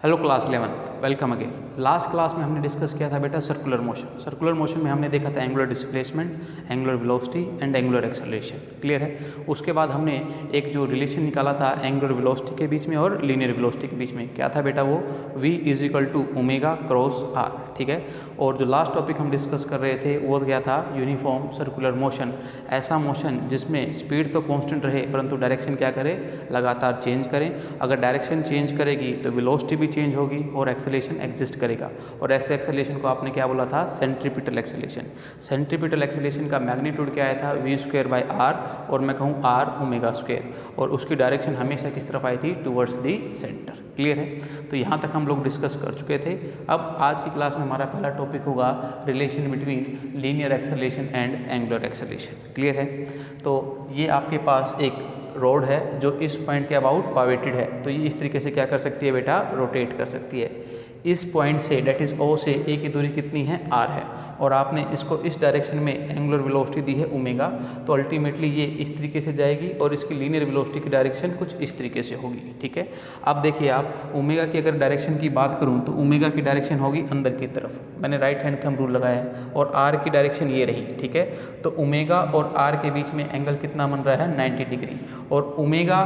Hello class 11th, welcome again. Last class में हमने discuss किया था बेटा सर्कुलर मोशन। सर्कुलर मोशन में हमने देखा था angular displacement, angular velocity and angular acceleration. Clear है। उसके बाद हमने एक जो रिलेशन निकाला था एंगुलर वेलोसिटी के बीच में और लीनियर वेलोसिटी के बीच में, क्या था बेटा वो v = ओमेगा क्रॉस r। ठीक है। और जो लास्ट टॉपिक हम डिस्कस कर रहे थे वो क्या था, यूनिफॉर्म सर्कुलर मोशन। ऐसा मोशन जिसमें स्पीड तो कांस्टेंट रहे परंतु डायरेक्शन क्या करे, लगातार चेंज करें। अगर डायरेक्शन चेंज करेगी तो वेलोसिटी भी चेंज होगी और एक्सेलरेशन एग्जिस्ट करेगा। और ऐसे एक्सेलरेशन को आपने क्या बोला था, सेंट्रीपिटल एक्सेलरेशन। सेंट्रीपिटल एक्सेलरेशन का मैग्नीट्यूड क्या आया था, v²/r, और मैं कहूँ r ω², और उसकी डायरेक्शन हमेशा किस तरफ आई थी, टूवर्ड्स दी सेंटर। क्लियर है। तो यहाँ तक हम लोग डिस्कस कर चुके थे। अब आज की क्लास में हमारा पहला टॉपिक होगा relation between linear acceleration and angular acceleration. Clear है। तो ये आपके पास एक रोड है जो इस पॉइंट के अबाउट पावेटेड है, तो ये इस तरीके से क्या कर सकती है बेटा, रोटेट कर सकती है। इस पॉइंट से डेट इज O से A की दूरी कितनी है, r है, और आपने इसको इस डायरेक्शन में एंगुलर वेलोसिटी दी है ओमेगा, तो अल्टीमेटली ये इस तरीके से जाएगी और इसकी लीनियर वेलोसिटी की डायरेक्शन कुछ इस तरीके से होगी। ठीक है। अब देखिए आप ओमेगा की अगर डायरेक्शन की बात करूँ तो ओमेगा की डायरेक्शन होगी अंदर की तरफ, मैंने राइट हैंड थंब रूल लगाया है, और r की डायरेक्शन ये रही। ठीक है। तो ओमेगा और r के बीच में एंगल कितना बन रहा है, 90 डिग्री, और ओमेगा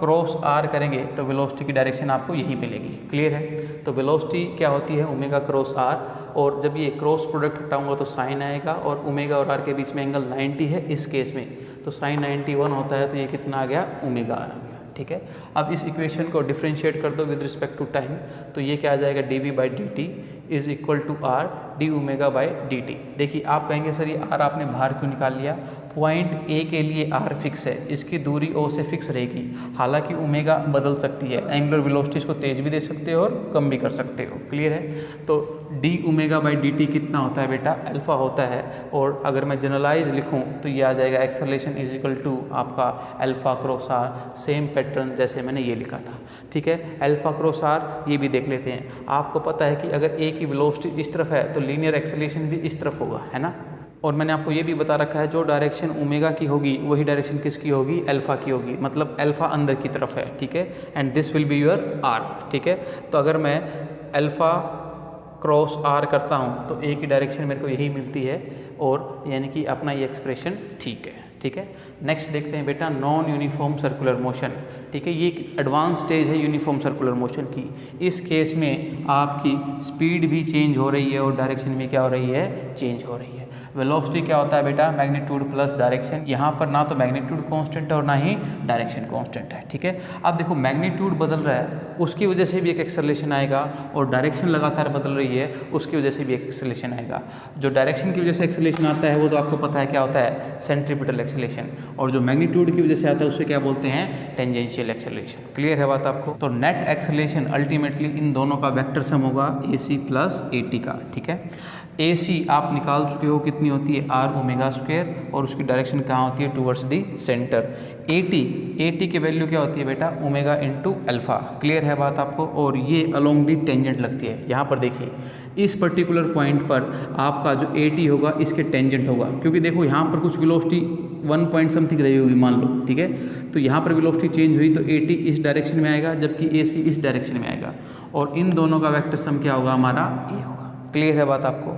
क्रॉस r करेंगे तो वेलोसिटी की डायरेक्शन आपको यही मिलेगी। क्लियर है। तो वेलोसिटी क्या होती है, ओमेगा क्रॉस r, और जब ये क्रॉस प्रोडक्ट हटाऊंगा तो साइन आएगा, और ओमेगा और r के बीच में एंगल 90 है इस केस में, तो साइन 91 होता है, तो ये कितना आ गया, ओमेगा r आ गया। ठीक है। अब इस इक्वेशन को डिफरेंशिएट कर दो विद रिस्पेक्ट टू टाइम, तो ये क्या आ जाएगा, dv/dt = r d⍵/dt। देखिए आप कहेंगे सर ये r आपने बाहर क्यों निकाल लिया, पॉइंट A के लिए r फिक्स है, इसकी दूरी O से फिक्स रहेगी। हालांकि ओमेगा बदल सकती है, एंगुलर वेलोसिटी इसको तेज भी दे सकते हो और कम भी कर सकते हो। क्लियर है। तो d⍵/dt कितना होता है बेटा, अल्फा होता है, और अगर मैं जनरलाइज लिखूं तो ये आ जाएगा एक्सेलरेशन = आपका alpha cross r, same pattern जैसे मैंने ये लिखा था। ठीक है। अल्फा क्रॉस r ये भी देख लेते हैं। आपको पता है कि अगर A की वेलोसिटी इस तरफ है तो लीनियर एक्सेलरेशन भी इस तरफ होगा, है ना। और मैंने आपको ये भी बता रखा है जो डायरेक्शन ओमेगा की होगी वही डायरेक्शन किसकी होगी, अल्फा की होगी, मतलब अल्फा अंदर की तरफ है। ठीक है। And this will be your r। ठीक है। तो अगर मैं अल्फा क्रॉस r करता हूँ तो A की डायरेक्शन मेरे को यही मिलती है, और यानी कि अपना ये एक्सप्रेशन ठीक है। ठीक है। नेक्स्ट देखते हैं बेटा नॉन यूनिफॉर्म सर्कुलर मोशन। ठीक है। ये एक एडवांस स्टेज है यूनिफॉर्म सर्कुलर मोशन की। इस केस में आपकी स्पीड भी चेंज हो रही है और डायरेक्शन भी क्या हो रही है, चेंज हो रही है। वेलोसिटी क्या होता है बेटा, मैग्नीट्यूड प्लस डायरेक्शन। यहाँ पर ना तो मैग्नीट्यूड कांस्टेंट है और ना ही डायरेक्शन कांस्टेंट है। ठीक है। अब देखो मैग्नीट्यूड बदल रहा है, उसकी वजह से भी एक एक्सेलरेशन आएगा, और डायरेक्शन लगातार बदल रही है उसकी वजह से भी एक एक्सेलरेशन आएगा। जो डायरेक्शन की वजह से एक्सेलरेशन आता है वो तो आपको पता है क्या होता है, सेंट्रीपिटल एक्सेलरेशन, और जो मैग्नीट्यूड की वजह से आता है उसे क्या बोलते हैं, टेंजेंशियल एक्सेलरेशन। क्लियर है बात आपको। तो नेट एक्सेलरेशन अल्टीमेटली इन दोनों का वेक्टर सम होगा AC + AT का। ठीक है। AC आप निकाल चुके हो कितनी होती है, r ω², और उसकी डायरेक्शन कहाँ होती है, टूवर्ड्स दी सेंटर। AT की वैल्यू क्या होती है बेटा, ओमेगा × अल्फा। क्लियर है बात आपको। और ये अलोंग दी टेंजेंट लगती है। यहाँ पर देखिए इस पर्टिकुलर पॉइंट पर आपका जो AT होगा इसके टेंजेंट होगा, क्योंकि देखो यहाँ पर कुछ वेलोसिटी 1 पॉइंट समथिंग रही होगी मान लो। ठीक है। तो यहाँ पर वेलोसिटी चेंज हुई तो AT इस डायरेक्शन में आएगा जबकि AC इस डायरेक्शन में आएगा, और इन दोनों का वेक्टर सम क्या होगा, हमारा A होगा। क्लियर है बात आपको।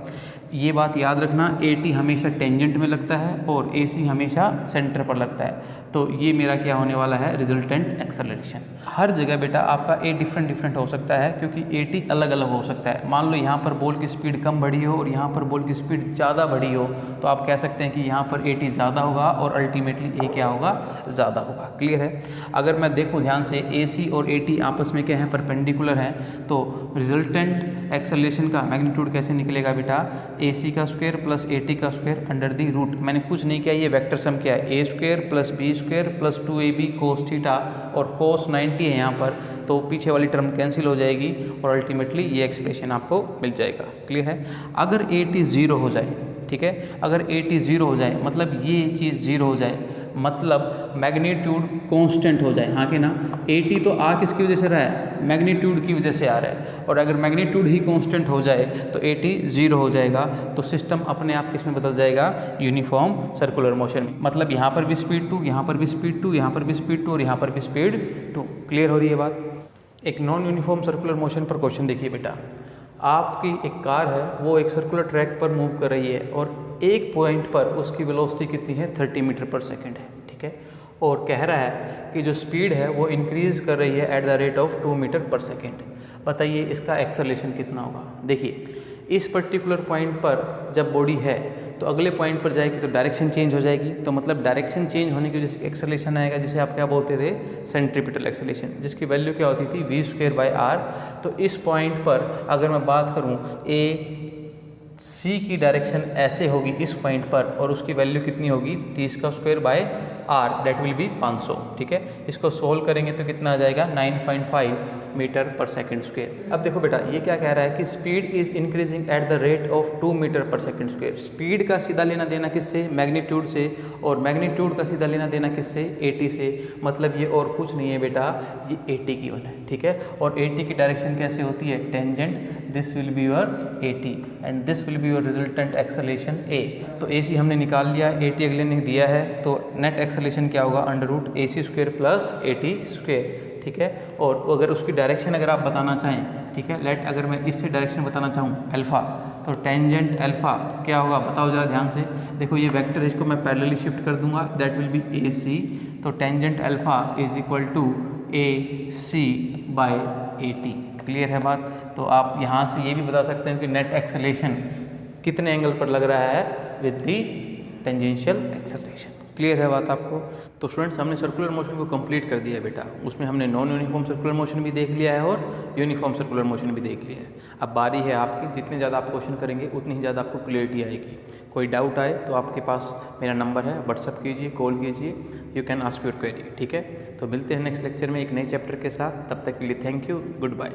ये बात याद रखना, AT हमेशा टेंजेंट में लगता है और AC हमेशा सेंटर पर लगता है। तो ये मेरा क्या होने वाला है, रिजल्टेंट एक्सेलरेशन। हर जगह बेटा आपका A डिफरेंट हो सकता है, क्योंकि AT अलग अलग हो सकता है। मान लो यहाँ पर बॉल की स्पीड कम बढ़ी हो और यहाँ पर बॉल की स्पीड ज़्यादा बढ़ी हो, तो आप कह सकते हैं कि यहाँ पर AT ज़्यादा होगा और अल्टीमेटली A क्या होगा, ज़्यादा होगा। क्लियर है। अगर मैं देखूँ ध्यान से AC और AT आपस में क्या है, परपेंडिकुलर हैं, तो रिजल्टेंट एक्सेलरेशन का मैग्नीट्यूड कैसे निकलेगा बेटा, AC² + AT² under the root. मैंने कुछ नहीं किया, ये वेक्टर सम क्या है, A² + B² + 2AB cos theta, और cos 90 है यहाँ पर, तो पीछे वाली टर्म कैंसिल हो जाएगी और अल्टीमेटली ये एक्सप्रेशन आपको मिल जाएगा। क्लियर है। अगर AT 0 हो जाए, ठीक है, अगर AT 0 हो जाए मतलब ये चीज़ 0 हो जाए, मतलब मैग्नीट्यूड कांस्टेंट हो जाए, हाँ कि ना। AT तो आ किसकी वजह से रहा है, मैग्नीट्यूड की वजह से आ रहा है, और अगर मैग्नीट्यूड ही कांस्टेंट हो जाए तो AT 0 हो जाएगा, तो सिस्टम अपने आप किस में बदल जाएगा, यूनिफॉर्म सर्कुलर मोशन में। मतलब यहाँ पर भी स्पीड 2, यहाँ पर भी स्पीड 2, यहाँ पर भी स्पीड 2 और यहाँ पर भी स्पीड 2। क्लियर हो रही है बात। एक नॉन यूनिफॉर्म सर्कुलर मोशन पर क्वेश्चन देखिए बेटा। आपकी एक कार है, वो एक सर्कुलर ट्रैक पर मूव कर रही है और एक पॉइंट पर उसकी वेलोसिटी कितनी है 30 मीटर पर सेकेंड है, ठीक है। और कह रहा है कि जो स्पीड है वो इंक्रीज कर रही है at the rate of 2 metre per second. बताइए इसका एक्सेलरेशन कितना होगा। देखिए इस पर्टिकुलर पॉइंट पर जब बॉडी है तो अगले पॉइंट पर जाएगी तो डायरेक्शन चेंज हो जाएगी, तो मतलब डायरेक्शन चेंज होने की वजह से एक्सेलरेशन आएगा, जिसे आप क्या बोलते थे सेंट्रीपिटल एक्सेलरेशन, जिसकी वैल्यू क्या होती थी v²/r। तो इस पॉइंट पर अगर मैं बात करूं ए सी की डायरेक्शन ऐसे होगी इस पॉइंट पर और उसकी वैल्यू कितनी होगी 30^r, दैट विल बी 500, ठीक है। इसको सोल्व करेंगे तो कितना आ जाएगा 9.5 मीटर पर सेकेंड स्क्वायर। अब देखो बेटा ये क्या कह रहा है कि speed is increasing at the rate of 2 metre per second square. Speed का सीधा लेना देना किससे, मैग्नीट्यूड से, और मैग्नीट्यूड का सीधा लेना देना किससे, 80 से। मतलब ये और कुछ नहीं है बेटा, ये 80 की वन है, ठीक है। और 80 की डायरेक्शन कैसे होती है, tangent, this will be your 80 and this will be your resultant acceleration A. तो AC हमने निकाल लिया, 80 अगले ने दिया है, तो नेट एक्सेलरेशन क्या होगा √AC² + 80², ठीक है। और अगर उसकी डायरेक्शन अगर आप बताना चाहें, ठीक है, लेट अगर मैं इससे डायरेक्शन बताना चाहूँ अल्फ़ा, तो टेंजेंट अल्फ़ा क्या होगा बताओ जरा ध्यान से। देखो ये वेक्टर, इसको मैं पैरेलली शिफ्ट कर दूंगा, दैट विल बी AC। तो tangent alpha is equal to AC/80। Clear है बात। तो आप यहाँ से ये भी बता सकते हैं कि नेट एक्सेलरेशन कितने एंगल पर लग रहा है with the tangential acceleration. Clear है बात आपको। तो स्टूडेंट्स हमने सर्कुलर मोशन को कंप्लीट कर दिया है बेटा। उसमें हमने नॉन यूनिफॉर्म सर्कुलर मोशन भी देख लिया है और यूनिफॉर्म सर्कुलर मोशन भी देख लिया है। अब बारी है आपकी, जितने ज़्यादा आप क्वेश्चन करेंगे उतनी ही ज़्यादा आपको क्लियरिटी आएगी। कोई डाउट आए तो आपके पास मेरा नंबर है, व्हाट्सअप कीजिए, कॉल कीजिए, you can ask your query, ठीक है। तो मिलते हैं नेक्स्ट लेक्चर में एक नए चैप्टर के साथ। तब तक के लिए थैंक यू, गुड बाय।